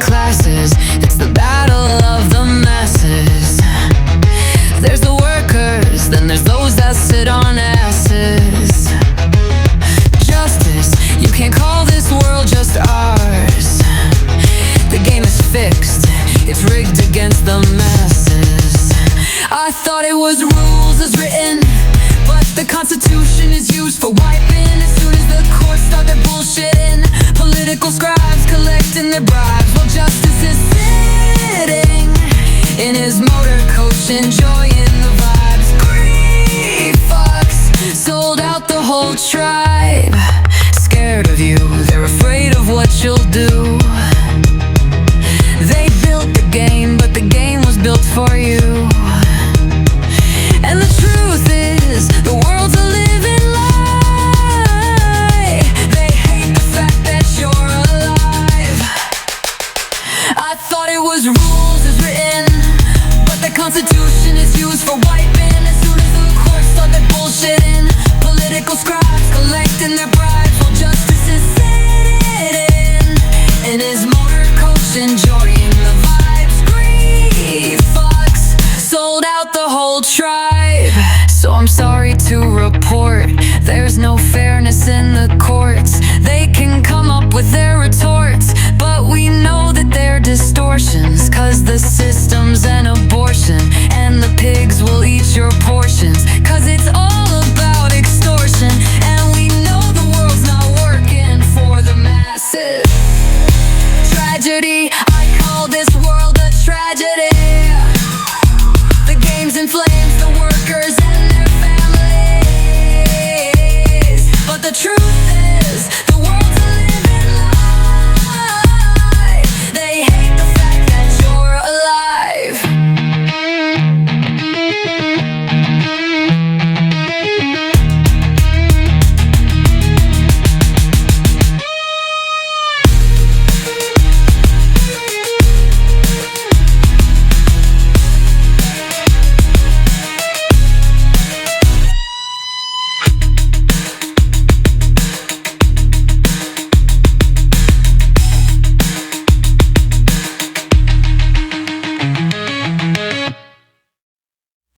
Classes, it's the battle of the masses. There's the workers, then there's those that sit on asses. Justice, you can't call this world just ours. The game is fixed, it's rigged against the masses. I thought it was rules as written, but the Constitution is used for wiping. As soon as the courts start their bullshitting, political scribes collecting their bribes, while justice is sitting in his motor coach, enjoying the vibes. Greed fucks sold out the whole tribe. Scared of you, they're afraid of what you'll do. They built the game, but the game was built for you. And the truth is, the world's a living lie. They hate the fact that you're alive. I thought it was rules as written, but the Constitution is used for wiping. As soon as the courts start their bullshitting, political scribes collecting their bribes.